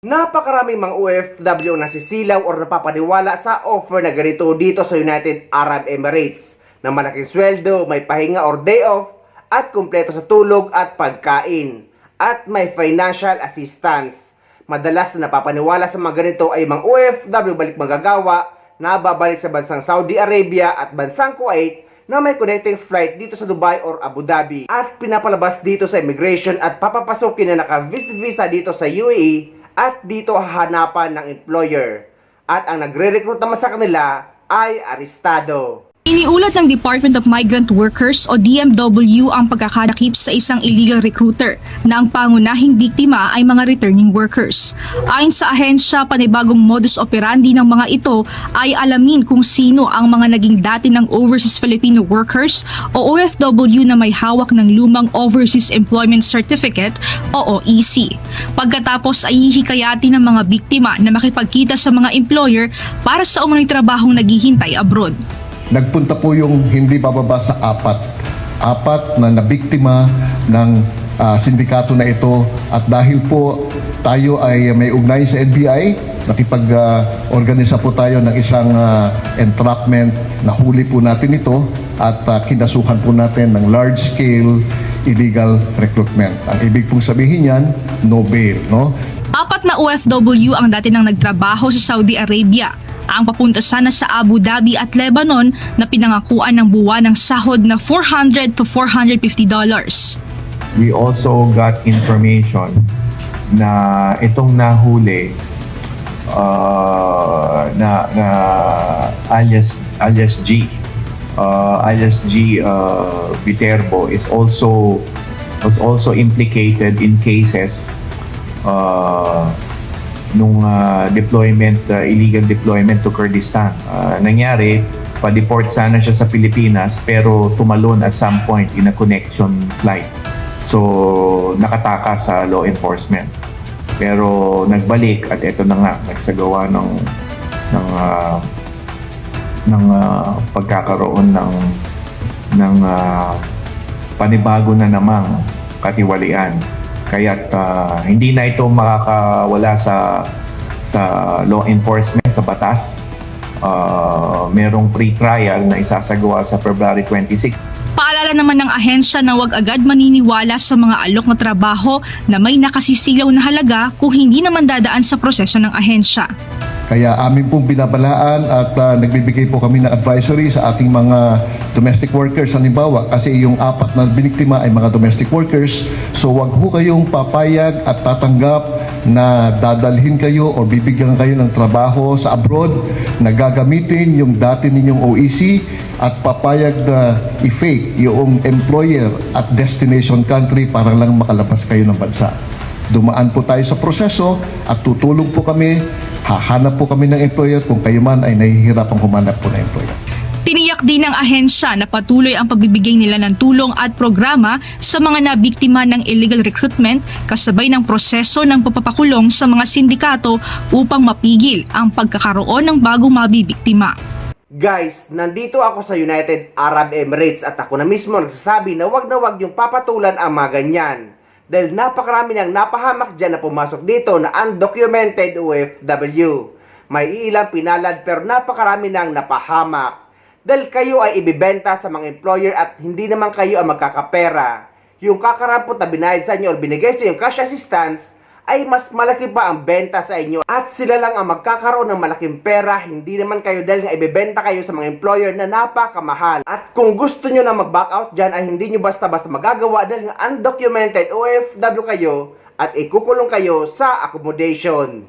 Napakaraming mga OFW na sisilaw o napapaniwala sa offer na ganito dito sa United Arab Emirates na malaking sweldo, may pahinga or day off at kumpleto sa tulog at pagkain at may financial assistance. Madalas na napapaniwala sa mga ganito ay mga OFW balik magagawa na babalik sa bansang Saudi Arabia at bansang Kuwait na may connecting flight dito sa Dubai or Abu Dhabi at pinapalabas dito sa immigration at papapasukin na naka-visit visa dito sa UAE at dito hahanapan ng employer. At ang nagre-recruit naman sa kanila ay arestado. Iniulat ng Department of Migrant Workers o DMW ang pagkakadakip sa isang illegal recruiter na ang pangunahing biktima ay mga returning workers. Ayon sa ahensya, panibagong modus operandi ng mga ito ay alamin kung sino ang mga naging dati ng Overseas Filipino Workers o OFW na may hawak ng lumang Overseas Employment Certificate o OEC. Pagkatapos ay hihikayati ng mga biktima na makipagkita sa mga employer para sa umano'y trabahong naghihintay abroad. Nagpunta po yung hindi bababa sa apat na nabiktima ng sindikato na ito, at dahil po tayo ay may ugnay sa NBI, nakipag-organisa po tayo ng isang entrapment. Nahuli po natin ito at kinasuhan po natin ng large-scale illegal recruitment. Ang ibig pong sabihin yan, no bail, no? 4 na OFW ang dati nang nagtrabaho sa Saudi Arabia. Ang papunta sana sa Abu Dhabi at Lebanon na pinangakuan ng buwan ng sahod na $400 to $450. We also got information na itong nahuli na alias G Viterbo was also implicated in cases nung illegal deployment to Kurdistan. Nangyari, pa-deport sana siya sa Pilipinas pero tumalon at some point in a connection flight. So, nakataka sa law enforcement. Pero nagbalik at ito na nga, nagsagawa ng pagkakaroon ng panibago na namang katiwalian. Kaya't hindi na ito makakawala sa law enforcement, sa batas. Merong pre-trial na isasagawa sa February 26. Paalala naman ng ahensya na huwag agad maniniwala sa mga alok na trabaho na may nakasisilaw na halaga kung hindi naman dadaan sa proseso ng ahensya. Kaya amin pong binabalaan at nagbibigay po kami ng advisory sa ating mga domestic workers. Halimbawa, kasi yung 4 na biniktima ay mga domestic workers. So wag po kayong papayag at tatanggap na dadalhin kayo o bibigyan kayo ng trabaho sa abroad na gagamitin yung dati ninyong OEC at papayag na i-fake yung employer at destination country para lang makalabas kayo ng bansa. Dumaan po tayo sa proseso at tutulong po kami, hahanap po kami ng employer kung kayo man ay nahihirapang humanap po ng employer. Tiniyak din ng ahensya na patuloy ang pagbibigay nila ng tulong at programa sa mga nabiktima ng illegal recruitment kasabay ng proseso ng pagpapakulong sa mga sindikato upang mapigil ang pagkakaroon ng bagong mabibiktima. Guys, nandito ako sa United Arab Emirates at ako na mismo nagsasabi na wag yung papatulan ang mga ganyan. Dahil napakarami ng napahamak dyan na pumasok dito na undocumented OFW. May ilang pinalad pero napakarami ng napahamak. Dahil kayo ay ibibenta sa mga employer at hindi naman kayo ang magkakapera. Yung kakarampot na binayad sa inyo o binigay sa yung cash assistance ay mas malaki pa ang benta sa inyo. At sila lang ang magkakaroon ng malaking pera, hindi naman kayo dahil nga ibibenta kayo sa mga employer na napakamahal. At kung gusto nyo na mag-back out dyan ay hindi nyo basta-basta magagawa dahil nga undocumented OFW kayo at ikukulong kayo sa accommodation.